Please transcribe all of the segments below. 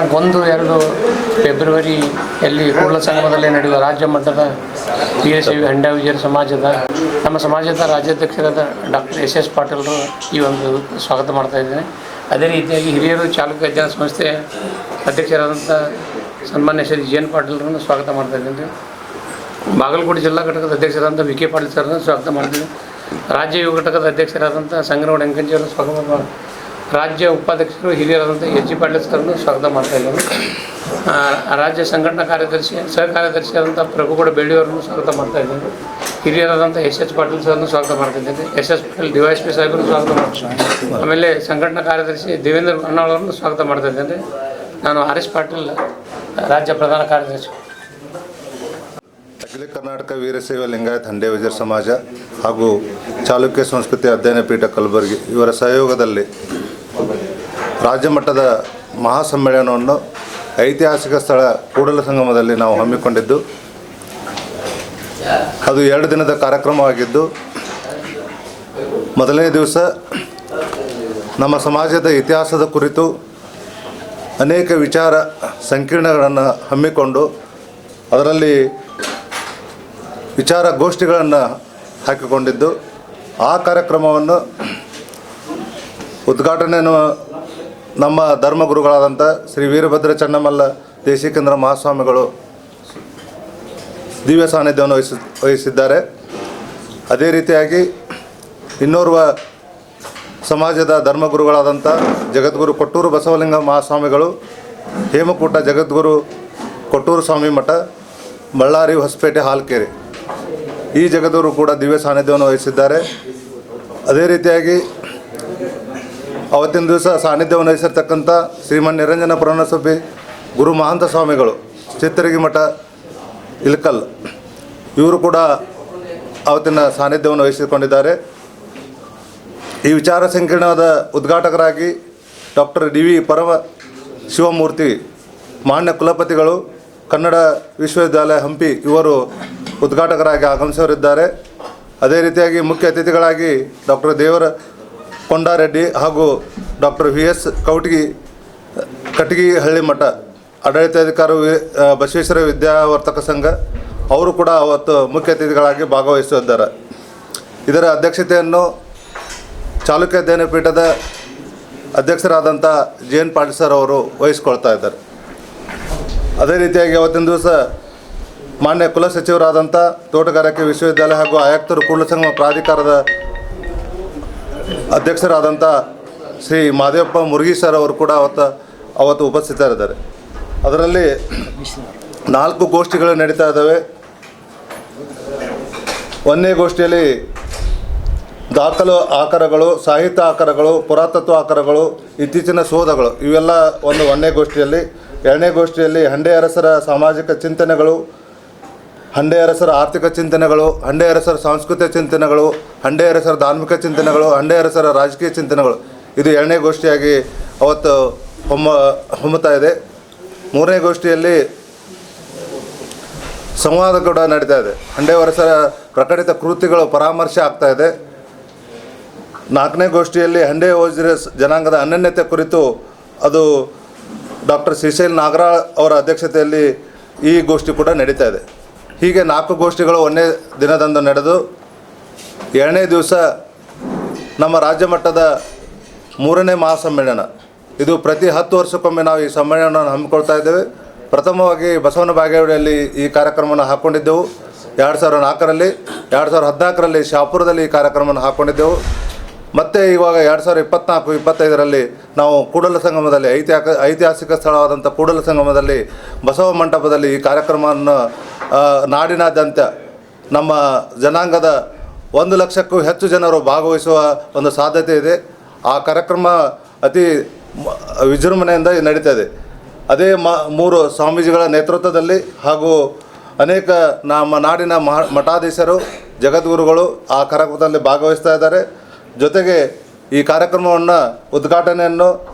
1-2 ಫೆಬ್ರವರಿಯಲ್ಲಿ ಕೂಡಲ ಸಂಗಮದಲ್ಲಿ ನಡೆಯುವ ರಾಜ್ಯ ಮಟ್ಟದ ವೀರಶೈವ ಹಂಡ ವಿಜಯರ ಸಮಾಜದ ನಮ್ಮ ಸಮಾಜದ ರಾಜ್ಯಾಧ್ಯಕ್ಷರಾದ ಡಾಕ್ಟರ್ ಎಸ್ ಪಾಟೀಲರು ಈ ಒಂದು ಸ್ವಾಗತ ಮಾಡ್ತಾ ಇದ್ದೇನೆ. ಅದೇ ರೀತಿಯಾಗಿ ಹಿರಿಯರು ಚಾಲಕ ಅಧ್ಯಯನ ಸಂಸ್ಥೆಯ ಅಧ್ಯಕ್ಷರಾದಂಥ ಸನ್ಮಾನ್ಯ ಶ್ರೀ ಜಿ.ಎನ್. ಪಾಟೀಲರನ್ನು ಸ್ವಾಗತ ಮಾಡ್ತಾ ಇದ್ದೇನೆ. ಬಾಗಲಕೋಟೆ ಜಿಲ್ಲಾ ಘಟಕದ ಅಧ್ಯಕ್ಷರಾದಂಥ ವಿ.ಕೆ. ಪಾಟೀಲ್ ಸರ್ರನ್ನು ಸ್ವಾಗತ ಮಾಡ್ತೀನಿ. ರಾಜ್ಯ ಯುವ ಘಟಕದ ಅಧ್ಯಕ್ಷರಾದಂಥ ಸಂಗನಗೌಡ ಹೆಂಕಂಜಿಯವರು ಸ್ವಾಗತ, ರಾಜ್ಯ ಉಪಾಧ್ಯಕ್ಷರು ಹಿರಿಯರಾದಂಥ ಎಚ್.ಜಿ. ಪಾಟೀಲ್ ಸರ್ರನ್ನು ಸ್ವಾಗತ ಮಾಡ್ತಾ ಇದ್ದಾರೆ. ರಾಜ್ಯ ಸಂಘಟನಾ ಕಾರ್ಯದರ್ಶಿ ಸಹ ಕಾರ್ಯದರ್ಶಿಯಾದಂಥ ಪ್ರಭುಗೌಡ ಬೆಳ್ಳಿಯವರನ್ನು ಸ್ವಾಗತ ಮಾಡ್ತಾ ಇದ್ದೇನೆ. ಹಿರಿಯರಾದಂಥ ಎಸ್ ಪಾಟೀಲ್ ಸರ್ರನ್ನು ಸ್ವಾಗತ ಮಾಡ್ತಾ ಇದ್ದೇನೆ. ಎಸ್ ಪಾಟೀಲ್ ಡಿವೈಎಸ್ಪಿ ಸಾಹೇಬರನ್ನು ಸ್ವಾಗತ ಮಾಡ್ತೀನಿ. ಆಮೇಲೆ ಸಂಘಟನಾ ಕಾರ್ಯದರ್ಶಿ ದೇವೇಂದ್ರ ಅಣ್ಣಾವರನ್ನು ಸ್ವಾಗತ ಮಾಡ್ತಾ ಇದ್ದೇನೆ. ನಾನು ಆರ್.ಎಸ್. ಪಾಟೀಲ್, ರಾಜ್ಯ ಪ್ರಧಾನ ಕಾರ್ಯದರ್ಶಿ. ಅಖಿಲ ಕರ್ನಾಟಕ ವೀರಶೈವ ಲಿಂಗಾಯತ ಹಂಡೆ ವಿಜಯರ ಸಮಾಜ ಹಾಗೂ ಚಾಲುಕ್ಯ ಸಂಸ್ಕೃತಿ ಅಧ್ಯಯನ ಪೀಠ ಕಲಬುರಗಿ ಇವರ ಸಹಯೋಗದಲ್ಲಿ ರಾಜ್ಯ ಮಟ್ಟದ ಮಹಾಸಮ್ಮೇಳನವನ್ನು ಐತಿಹಾಸಿಕ ಸ್ಥಳ ಕೂಡಲ ಸಂಗಮದಲ್ಲಿ ನಾವು ಹಮ್ಮಿಕೊಂಡಿದ್ದು, ಅದು 2 ದಿನದ ಕಾರ್ಯಕ್ರಮವಾಗಿದ್ದು, ಮೊದಲನೇ ದಿವಸ ನಮ್ಮ ಸಮಾಜದ ಇತಿಹಾಸದ ಕುರಿತು ಅನೇಕ ವಿಚಾರ ಸಂಕಿರಣಗಳನ್ನು ಹಮ್ಮಿಕೊಂಡು ಅದರಲ್ಲಿ ವಿಚಾರ ಗೋಷ್ಠಿಗಳನ್ನು ಹಾಕಿಕೊಂಡಿದ್ದು, ಆ ಕಾರ್ಯಕ್ರಮವನ್ನು ಉದ್ಘಾಟನೆಯನ್ನು ನಮ್ಮ ಧರ್ಮಗುರುಗಳಾದಂಥ ಶ್ರೀ ವೀರಭದ್ರ ಚನ್ನಮಲ್ಲ ದೇಶಿಕೇಂದ್ರ ಮಹಾಸ್ವಾಮಿಗಳು ದಿವ್ಯ ಸಾನ್ನಿಧ್ಯವನ್ನು ವಹಿಸಿದ್ದಾರೆ. ಅದೇ ರೀತಿಯಾಗಿ ಇನ್ನೋರ್ವ ಸಮಾಜದ ಧರ್ಮಗುರುಗಳಾದಂಥ ಜಗದ್ಗುರು ಕೊಟ್ಟೂರು ಬಸವಲಿಂಗ ಮಹಾಸ್ವಾಮಿಗಳು, ಹೇಮಕೂಟ ಜಗದ್ಗುರು ಕೊಟ್ಟೂರು ಸ್ವಾಮಿ ಮಠ, ಬಳ್ಳಾರಿ ಹೊಸಪೇಟೆ ಹಾಲ್ಕೆರೆ, ಈ ಜಗದ್ಗುರು ಕೂಡ ದಿವ್ಯ ಸಾನ್ನಿಧ್ಯವನ್ನು ವಹಿಸಿದ್ದಾರೆ. ಅದೇ ರೀತಿಯಾಗಿ ಅವತ್ತಿನ ದಿವಸ ಸಾನ್ನಿಧ್ಯವನ್ನು ವಹಿಸಿರ್ತಕ್ಕಂಥ ಶ್ರೀಮನ್ ನಿರಂಜನ ಪುರಾಣಸಭೆ ಗುರು ಮಹಾಂತ ಸ್ವಾಮಿಗಳು, ಚಿತ್ತರಗಿ ಮಠ ಇಳಕಲ್, ಇವರು ಕೂಡ ಅವತ್ತಿನ ಸಾನ್ನಿಧ್ಯವನ್ನು ವಹಿಸಿಕೊಂಡಿದ್ದಾರೆ. ಈ ವಿಚಾರ ಸಂಕಿರಣದ ಉದ್ಘಾಟಕರಾಗಿ ಡಾಕ್ಟರ್ ಡಿ.ವಿ. ಪರಮ ಶಿವಮೂರ್ತಿ ಮಾನ್ಯ ಕುಲಪತಿಗಳು, ಕನ್ನಡ ವಿಶ್ವವಿದ್ಯಾಲಯ ಹಂಪಿ, ಇವರು ಉದ್ಘಾಟಕರಾಗಿ ಆಗಮಿಸವರಿದ್ದಾರೆ. ಅದೇ ರೀತಿಯಾಗಿ ಮುಖ್ಯ ಅತಿಥಿಗಳಾಗಿ ಡಾಕ್ಟರ್ ದೇವರ ಕೊಂಡಾರೆಡ್ಡಿ ಹಾಗೂ ಡಾಕ್ಟರ್ ವಿ.ಎಸ್. ಕಟಗಿಹಳ್ಳಿ ಮಠ ಆಡಳಿತಾಧಿಕಾರಿ ಬಸವೇಶ್ವರ ವಿದ್ಯಾವರ್ತಕ ಸಂಘ, ಅವರು ಕೂಡ ಅವತ್ತು ಮುಖ್ಯ ಅತಿಥಿಗಳಾಗಿ ಭಾಗವಹಿಸಿದ್ದಾರೆ. ಇದರ ಅಧ್ಯಕ್ಷತೆಯನ್ನು ಚಾಲುಕ್ಯ ಅಧ್ಯಯನ ಪೀಠದ ಅಧ್ಯಕ್ಷರಾದಂಥ ಜಿ.ಎನ್. ಪಾಟೀಲ್ ಸರ್ ಅವರು ವಹಿಸ್ಕೊಳ್ತಾ ಇದ್ದಾರೆ. ಅದೇ ರೀತಿಯಾಗಿ ಅವತ್ತಿನ ದಿವಸ ಮಾನ್ಯ ಕುಲಸಚಿವರಾದಂಥ ತೋಟಗಾರಿಕೆ ವಿಶ್ವವಿದ್ಯಾಲಯ ಹಾಗೂ ಆಯುಕ್ತರು ಕೂಡಲ ಸಂಗಮ ಪ್ರಾಧಿಕಾರದ ಅಧ್ಯಕ್ಷರಾದಂಥ ಶ್ರೀ ಮಾದೇವಪ್ಪ ಮುರುಗಿ ಸರ್ ಅವರು ಕೂಡ ಅವತ್ತು ಉಪಸ್ಥಿತರಿದ್ದಾರೆ. ಅದರಲ್ಲಿ 4 ಗೋಷ್ಠಿಗಳು ನಡೀತಾ ಇದ್ದಾವೆ. 1ನೇ ಗೋಷ್ಠಿಯಲ್ಲಿ ದಾಖಲು ಆಕಾರಗಳು, ಸಾಹಿತ್ಯ ಆಕಾರಗಳು, ಪುರಾತತ್ವ ಆಕಾರಗಳು, ಇತ್ತೀಚಿನ ಶೋಧಗಳು, ಇವೆಲ್ಲ 1ನೇ ಗೋಷ್ಠಿಯಲ್ಲಿ. 2ನೇ ಗೋಷ್ಠಿಯಲ್ಲಿ ಹಂಡೆ ಅರಸರ ಸಾಮಾಜಿಕ ಚಿಂತನೆಗಳು, ಹಂಡೆ ಅರಸರ ಆರ್ಥಿಕ ಚಿಂತನೆಗಳು, ಹಂಡೆ ಅರಸರ ಸಾಂಸ್ಕೃತಿಕ ಚಿಂತನೆಗಳು, ಹಂಡೆ ಅರಸರ ಧಾರ್ಮಿಕ ಚಿಂತನೆಗಳು, ಹಂಡೆ ಅರಸರ ರಾಜಕೀಯ ಚಿಂತನೆಗಳು, ಇದು 2ನೇ ಗೋಷ್ಠಿಯಾಗಿ ಅವತ್ತು ಹೊಮ್ಮುತ್ತಾ ಇದೆ. 3ನೇ ಗೋಷ್ಠಿಯಲ್ಲಿ ಸಂವಾದ ಕೂಡ ನಡೀತಾ ಇದೆ. ಹಂಡೆ ಅರಸರ ಪ್ರಕಟಿತ ಕೃತಿಗಳು ಪರಾಮರ್ಶೆ ಆಗ್ತಾ ಇದೆ. 4ನೇ ಗೋಷ್ಠಿಯಲ್ಲಿ ಹಂಡೆ ವಜ್ರ ಜನಾಂಗದ ಅನನ್ಯತೆ ಕುರಿತು ಅದು ಡಾಕ್ಟರ್ ಶ್ರೀಶೈಲ್ ನಾಗರಾಳ್ ಅವರ ಅಧ್ಯಕ್ಷತೆಯಲ್ಲಿ ಈ ಗೋಷ್ಠಿ ಕೂಡ ನಡೀತಾ ಇದೆ. ಹೀಗೆ 4 ಗೋಷ್ಠಿಗಳು 1ನೇ ದಿನದಂದು ನಡೆದು 2ನೇ ದಿವಸ ನಮ್ಮ ರಾಜ್ಯ ಮಟ್ಟದ 3ನೇ ಮಹಾಸಮ್ಮೇಳನ, ಇದು ಪ್ರತಿ 10 ವರ್ಷಕ್ಕೊಮ್ಮೆ ನಾವು ಈ ಸಮ್ಮೇಳನವನ್ನು ಹಮ್ಮಿಕೊಳ್ತಾ ಇದ್ದೇವೆ. ಪ್ರಥಮವಾಗಿ ಬಸವನ ಬಾಗೇವಾಡಿಯಲ್ಲಿ ಈ ಕಾರ್ಯಕ್ರಮವನ್ನು ಹಾಕ್ಕೊಂಡಿದ್ದೆವು 2004ರಲ್ಲಿ. 2014ರಲ್ಲಿ ಶಾಪುರದಲ್ಲಿ ಈ ಕಾರ್ಯಕ್ರಮವನ್ನು ಹಾಕ್ಕೊಂಡಿದ್ದೆವು. ಮತ್ತು ಇವಾಗ 2024-25ರಲ್ಲಿ ನಾವು ಕೂಡಲ ಸಂಗಮದಲ್ಲಿ ಐತಿಹಾಸಿಕ ಸ್ಥಳವಾದಂಥ ಕೂಡಲ ಸಂಗಮದಲ್ಲಿ ಬಸವ ಮಂಟಪದಲ್ಲಿ ಈ ಕಾರ್ಯಕ್ರಮವನ್ನು ನಾಡಿನಾದ್ಯಂತ ನಮ್ಮ ಜನಾಂಗದ 1 ಲಕ್ಷಕ್ಕೂ ಹೆಚ್ಚು ಜನರು ಭಾಗವಹಿಸುವ ಒಂದು ಸಾಧ್ಯತೆ ಇದೆ. ಆ ಕಾರ್ಯಕ್ರಮ ಅತಿ ವಿಜೃಂಭಣೆಯಿಂದ ನಡೀತಾ ಇದೆ. ಅದೇ 3 ಸ್ವಾಮೀಜಿಗಳ ನೇತೃತ್ವದಲ್ಲಿ ಹಾಗೂ ಅನೇಕ ನಮ್ಮ ನಾಡಿನ ಮಠಾಧೀಶರು, ಜಗದ್ಗುರುಗಳು ಆ ಕಾರ್ಯಕ್ರಮದಲ್ಲಿ ಭಾಗವಹಿಸ್ತಾ ಇದ್ದಾರೆ. ಜೊತೆಗೆ ಈ ಕಾರ್ಯಕ್ರಮವನ್ನು ಉದ್ಘಾಟನೆಯನ್ನು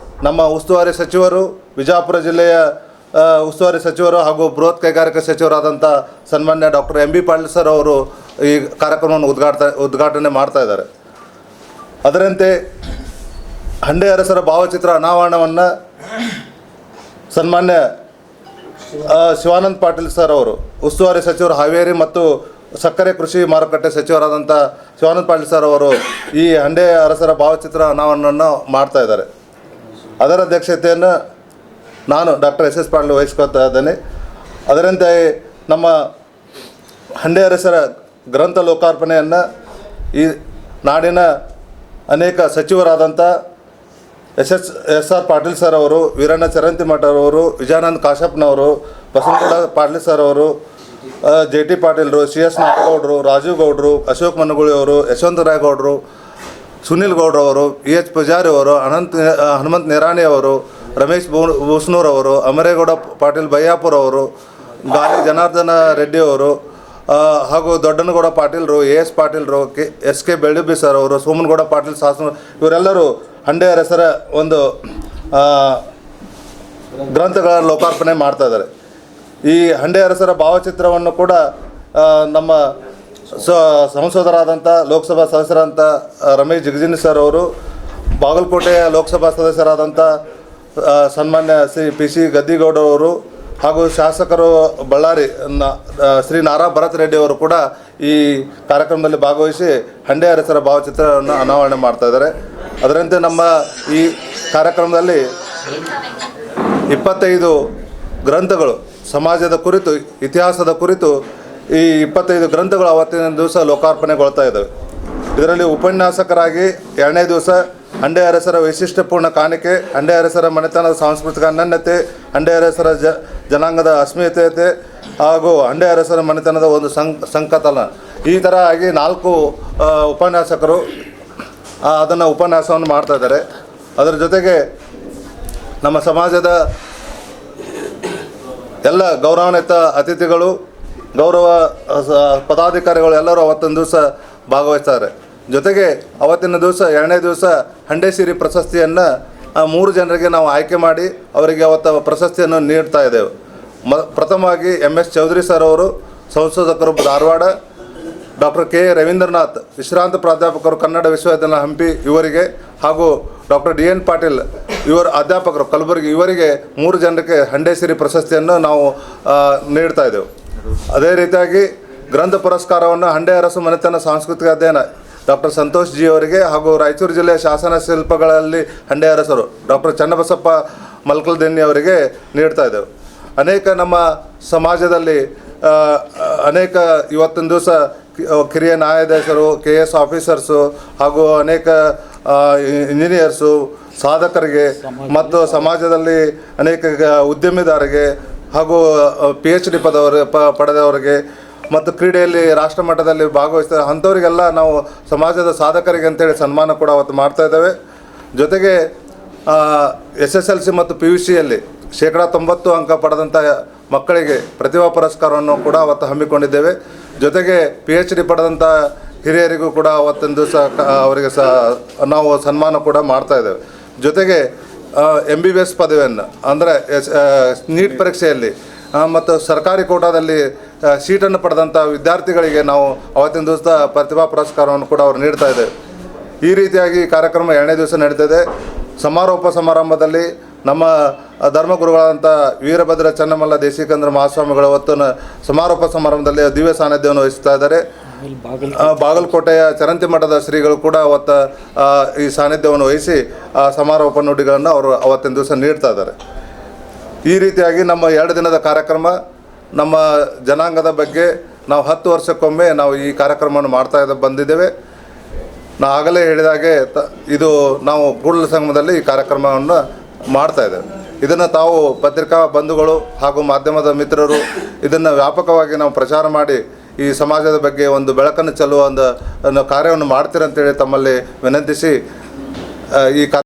ನಮ್ಮ ಉಸ್ತುವಾರಿ ಸಚಿವರು, ವಿಜಯಪುರ ಜಿಲ್ಲೆಯ ಉಸ್ತುವಾರಿ ಸಚಿವರು ಹಾಗೂ ಬೃಹತ್ ಕೈಗಾರಿಕಾ ಸಚಿವರಾದಂಥ ಸನ್ಮಾನ್ಯ ಡಾಕ್ಟರ್ ಎಂ.ಬಿ. ಪಾಟೀಲ್ ಸರ್ ಅವರು ಈ ಕಾರ್ಯಕ್ರಮವನ್ನು ಉದ್ಘಾಟನೆ ಮಾಡ್ತಾ ಇದ್ದಾರೆ. ಅದರಂತೆ ಹಂಡೆ ಅರಸರ ಭಾವಚಿತ್ರ ಅನಾವರಣವನ್ನು ಸನ್ಮಾನ್ಯ ಶಿವಾನಂದ ಪಾಟೀಲ್ ಸರ್ ಅವರು, ಉಸ್ತುವಾರಿ ಸಚಿವರು ಹಾವೇರಿ ಮತ್ತು ಸಕ್ಕರೆ ಕೃಷಿ ಮಾರುಕಟ್ಟೆ ಸಚಿವರಾದಂಥ ಶಿವಾನಂದ ಪಾಟೀಲ್ ಸರ್ ಅವರು ಈ ಹಂಡೆ ಅರಸರ ಭಾವಚಿತ್ರ ಅನಾವರಣವನ್ನು ಮಾಡ್ತಾ ಇದ್ದಾರೆ. ಅದರ ಅಧ್ಯಕ್ಷತೆಯನ್ನು ನಾನು ಡಾಕ್ಟರ್ ಎಸ್ ಎಸ್ ಪಾಟೀಲ್ ವಹಿಸ್ಕೊಳ್ತಾ ಇದ್ದೇನೆ. ಅದರಂತೆ ನಮ್ಮ ಹಂಡೆ ಅರಸರ ಗ್ರಂಥ ಲೋಕಾರ್ಪಣೆಯನ್ನು ಈ ನಾಡಿನ ಅನೇಕ ಸಚಿವರಾದಂಥ ಎಸ್ ಆರ್ ಪಾಟೀಲ್ ಸರ್ ಅವರು, ವೀರಣ್ಣ ಚರಂತಿಮಠ ಅವರು, ವಿಜಯಾನಂದ ಕಾಶಪ್ಪನವರು, ಬಸವನಗೌಡ ಪಾಟೀಲ್ ಸರ್ ಅವರು, ಜೆ ಟಿ ಪಾಟೀಲ್ರು, ಸಿ ಎಸ್ ನಾಗೌಡರು, ರಾಜೀವ್ ಗೌಡರು, ಅಶೋಕ್ ಮನಗುಳಿ ಅವರು, ಯಶವಂತರಾಯ ಗೌಡರು, ಸುನಿಲ್ ಗೌಡ್ರವರು, ಇ ಎಚ್ ಪೂಜಾರಿ ಅವರು, ಹನುಮಂತ್ ನಿರಾಣಿ ಅವರು, ರಮೇಶ್ ಬೂಸ್ನೂರ್ ಅವರು, ಅಮರೇಗೌಡ ಪಾಟೀಲ್ ಬಯ್ಯಾಪುರ ಅವರು, ಗಾಲಿ ಜನಾರ್ದನ ರೆಡ್ಡಿ ಅವರು, ಹಾಗೂ ದೊಡ್ಡನಗೌಡ ಪಾಟೀಲ್ರು, ಎ ಎಸ್ ಪಾಟೀಲ್ರು, ಎಸ್ ಕೆ ಬೆಳ್ಳುಬ್ಬಿ ಸರ್ ಅವರು, ಸೋಮನಗೌಡ ಪಾಟೀಲ್ ಸಾಸನ, ಇವರೆಲ್ಲರೂ ಹಂಡೆ ಅರಸರ ಒಂದು ಗ್ರಂಥಗಳ ಲೋಕಾರ್ಪಣೆ ಮಾಡ್ತಾ ಇದ್ದಾರೆ. ಈ ಹಂಡೆ ಅರಸರ ಭಾವಚಿತ್ರವನ್ನು ಕೂಡ ನಮ್ಮ ಸಂಸದರಾದಂಥ ಲೋಕಸಭಾ ಸದಸ್ಯರಾದಂಥ ರಮೇಶ್ ಜಿಗಜಿಣಿ ಸರ್ ಅವರು, ಬಾಗಲಕೋಟೆಯ ಲೋಕಸಭಾ ಸದಸ್ಯರಾದಂಥ ಸನ್ಮಾನ್ಯ ಪಿ ಸಿ ಗದ್ದಿಗೌಡ ಅವರು, ಹಾಗೂ ಶಾಸಕರು ಬಳ್ಳಾರಿ ಶ್ರೀ ನಾರಾ ಭರತ್ ರೆಡ್ಡಿ ಅವರು ಕೂಡ ಈ ಕಾರ್ಯಕ್ರಮದಲ್ಲಿ ಭಾಗವಹಿಸಿ ಹಂಡೆ ಅರಸರ ಭಾವಚಿತ್ರವನ್ನು ಅನಾವರಣೆ ಮಾಡ್ತಾ ಇದ್ದಾರೆ. ಅದರಂತೆ ನಮ್ಮ ಈ ಕಾರ್ಯಕ್ರಮದಲ್ಲಿ 25 ಗ್ರಂಥಗಳು ಸಮಾಜದ ಕುರಿತು, ಇತಿಹಾಸದ ಕುರಿತು ಈ 25 ಗ್ರಂಥಗಳು ಅವತ್ತಿನ ದಿವಸ ಲೋಕಾರ್ಪಣೆಗೊಳ್ತಾ ಇದ್ದಾವೆ. ಇದರಲ್ಲಿ ಉಪನ್ಯಾಸಕರಾಗಿ 2ನೇ ದಿವಸ ಹಂಡೆ ಅರಸರ ವೈಶಿಷ್ಟ್ಯಪೂರ್ಣ ಕಾಣಿಕೆ, ಹಂಡೆ ಅರಸರ ಮನೆತನದ ಸಾಂಸ್ಕೃತಿಕ ಅನನ್ಯತೆ, ಹಂಡೆ ಅರಸರ ಜನಾಂಗದ ಅಸ್ಮಿತೆತೆ ಹಾಗೂ ಹಂಡೆ ಅರಸರ ಮನೆತನದ ಒಂದು ಸಂಕಲನ, ಈ ಥರ ಆಗಿ 4 ಉಪನ್ಯಾಸಕರು ಅದನ್ನು ಉಪನ್ಯಾಸವನ್ನು ಮಾಡ್ತಾ ಇದ್ದಾರೆ. ಅದರ ಜೊತೆಗೆ ನಮ್ಮ ಸಮಾಜದ ಎಲ್ಲ ಗೌರವಾನ್ವಿತ ಅತಿಥಿಗಳು, ಗೌರವ ಪದಾಧಿಕಾರಿಗಳು ಎಲ್ಲರೂ ಅವತ್ತಿನ ದಿವಸ ಭಾಗವಹಿಸ್ತಾರೆ. ಜೊತೆಗೆ ಅವತ್ತಿನ ದಿವಸ 2ನೇ ದಿವಸ ಹಂಡೆ ಸಿರಿ ಪ್ರಶಸ್ತಿಯನ್ನು 3 ಜನರಿಗೆ ನಾವು ಆಯ್ಕೆ ಮಾಡಿ ಅವರಿಗೆ ಅವತ್ತು ಪ್ರಶಸ್ತಿಯನ್ನು ನೀಡ್ತಾ ಇದ್ದೇವೆ. ಪ್ರಥಮವಾಗಿ MS ಚೌಧರಿ ಸರ್ ಅವರು, ಸಂಶೋಧಕರು ಧಾರವಾಡ, ಡಾಕ್ಟರ್ ಕೆ ರವೀಂದ್ರನಾಥ್, ವಿಶ್ರಾಂತ ಪ್ರಾಧ್ಯಾಪಕರು, ಕನ್ನಡ ವಿಶ್ವವಿದ್ಯಾಲಯ ಹಂಪಿ ಇವರಿಗೆ, ಹಾಗೂ ಡಾಕ್ಟರ್ DN ಪಾಟೀಲ್ ಇವರು ಅಧ್ಯಾಪಕರು ಕಲಬುರಗಿ, ಇವರಿಗೆ 3 ಜನರಿಗೆ ಹಂಡೆ ಸಿರಿ ಪ್ರಶಸ್ತಿಯನ್ನು ನಾವು ನೀಡ್ತಾ ಇದ್ದೇವೆ. ಅದೇ ರೀತಿಯಾಗಿ ಗ್ರಂಥ ಪುರಸ್ಕಾರವನ್ನು ಹಂಡೆ ಅರಸು ಮನೆತನ ಸಾಂಸ್ಕೃತಿಕ ಅಧ್ಯಯನ ಡಾಕ್ಟರ್ ಸಂತೋಷ್ ಜಿ ಅವರಿಗೆ, ಹಾಗೂ ರಾಯಚೂರು ಜಿಲ್ಲೆಯ ಶಾಸನ ಶಿಲ್ಪಗಳಲ್ಲಿ ಹಂಡೆ ಅರಸರು ಡಾಕ್ಟರ್ ಚನ್ನಬಸಪ್ಪ ಮಲ್ಕಲ್ದೆನ್ನಿ ಅವರಿಗೆ ನೀಡ್ತಾ ಇದ್ದೇವೆ. ಅನೇಕ ನಮ್ಮ ಸಮಾಜದಲ್ಲಿ ಅನೇಕ ಇವತ್ತಿನ ದಿವಸ ಕಿರಿಯ ನ್ಯಾಯಾಧೀಶರು, KS ಆಫೀಸರ್ಸು, ಹಾಗೂ ಅನೇಕ ಇಂಜಿನಿಯರ್ಸು, ಸಾಧಕರಿಗೆ ಮತ್ತು ಸಮಾಜದಲ್ಲಿ ಅನೇಕ ಉದ್ಯಮಿದಾರರಿಗೆ ಹಾಗೂ PhD ಪಡೆದವರಿಗೆ ಮತ್ತು ಕ್ರೀಡೆಯಲ್ಲಿ ರಾಷ್ಟ್ರ ಮಟ್ಟದಲ್ಲಿ ಭಾಗವಹಿಸ್ತಾರೆ ಅಂಥವರಿಗೆಲ್ಲ ನಾವು ಸಮಾಜದ ಸಾಧಕರಿಗೆ ಅಂತೇಳಿ ಸನ್ಮಾನ ಕೂಡ ಅವತ್ತು ಮಾಡ್ತಾ ಇದ್ದೇವೆ. ಜೊತೆಗೆ SSLC ಮತ್ತು PUCಯಲ್ಲಿ 90% ಅಂಕ ಪಡೆದಂಥ ಮಕ್ಕಳಿಗೆ ಪ್ರತಿಭಾ ಪುರಸ್ಕಾರವನ್ನು ಕೂಡ ಅವತ್ತು ಹಮ್ಮಿಕೊಂಡಿದ್ದೇವೆ. ಜೊತೆಗೆ PhD ಪಡೆದಂಥ ಹಿರಿಯರಿಗೂ ಕೂಡ ಅವತ್ತಿನ ದಿವಸ ಅವರಿಗೆ ನಾವು ಸನ್ಮಾನ ಕೂಡ ಮಾಡ್ತಾ ಇದ್ದೇವೆ. ಜೊತೆಗೆ MBBS ಪದವಿಯನ್ನು ಅಂದರೆ ನೀಟ್ ಪರೀಕ್ಷೆಯಲ್ಲಿ ಮತ್ತು ಸರ್ಕಾರಿ ಕೋಟಾದಲ್ಲಿ ಸೀಟನ್ನು ಪಡೆದಂಥ ವಿದ್ಯಾರ್ಥಿಗಳಿಗೆ ನಾವು ಅವತ್ತಿನ ದಿವಸ ಪ್ರತಿಭಾ ಪುರಸ್ಕಾರವನ್ನು ಕೂಡ ಅವರು ನೀಡ್ತಾ ಇದ್ದೇವೆ. ಈ ರೀತಿಯಾಗಿ ಕಾರ್ಯಕ್ರಮ 2ನೇ ದಿವಸ ನಡೀತದೆ. ಸಮಾರೋಪ ಸಮಾರಂಭದಲ್ಲಿ ನಮ್ಮ ಧರ್ಮಗುರುಗಳಾದಂಥ ವೀರಭದ್ರ ಚನ್ನಮಲ್ಲ ದೇಶಿಕೇಂದ್ರ ಮಹಾಸ್ವಾಮಿಗಳು ಅವತ್ತು ಸಮಾರೋಪ ಸಮಾರಂಭದಲ್ಲಿ ದಿವ್ಯ ಸಾನ್ನಿಧ್ಯವನ್ನು ವಹಿಸ್ತಾ ಇದ್ದಾರೆ. ಬಾಗಲಕೋಟೆಯ ಚರಂತಿ ಮಠದ ಶ್ರೀಗಳು ಕೂಡ ಅವತ್ತು ಈ ಸಾನ್ನಿಧ್ಯವನ್ನು ವಹಿಸಿ ಸಮಾರೋಪ ನುಡಿಗಳನ್ನು ಅವರು ಅವತ್ತಿನ ದಿವಸ ನೀಡ್ತಾ ಇದ್ದಾರೆ. ಈ ರೀತಿಯಾಗಿ ನಮ್ಮ 2 ದಿನದ ಕಾರ್ಯಕ್ರಮ, ನಮ್ಮ ಜನಾಂಗದ ಬಗ್ಗೆ ನಾವು 10 ವರ್ಷಕ್ಕೊಮ್ಮೆ ನಾವು ಈ ಕಾರ್ಯಕ್ರಮವನ್ನು ಮಾಡ್ತಾ ಬಂದಿದ್ದೇವೆ. ನಾ ಆಗಲೇ ಹೇಳಿದಾಗೆ ಇದು ನಾವು ಕೂಡಲ ಸಂಗಮದಲ್ಲಿ ಈ ಕಾರ್ಯಕ್ರಮವನ್ನು ಮಾಡ್ತಾ ಇದ್ದೇವೆ. ಇದನ್ನು ತಾವು ಪತ್ರಿಕಾ ಬಂಧುಗಳು ಹಾಗೂ ಮಾಧ್ಯಮದ ಮಿತ್ರರು ಇದನ್ನು ವ್ಯಾಪಕವಾಗಿ ನಾವು ಪ್ರಚಾರ ಮಾಡಿ ಈ ಸಮಾಜದ ಬಗ್ಗೆ ಒಂದು ಬೆಳಕನ್ನು ಚೆಲ್ಲುವ ಒಂದು ಕಾರ್ಯವನ್ನು ಮಾಡ್ತೀರಂತೇಳಿ ತಮ್ಮಲ್ಲಿ ವಿನಂತಿಸಿ ಈ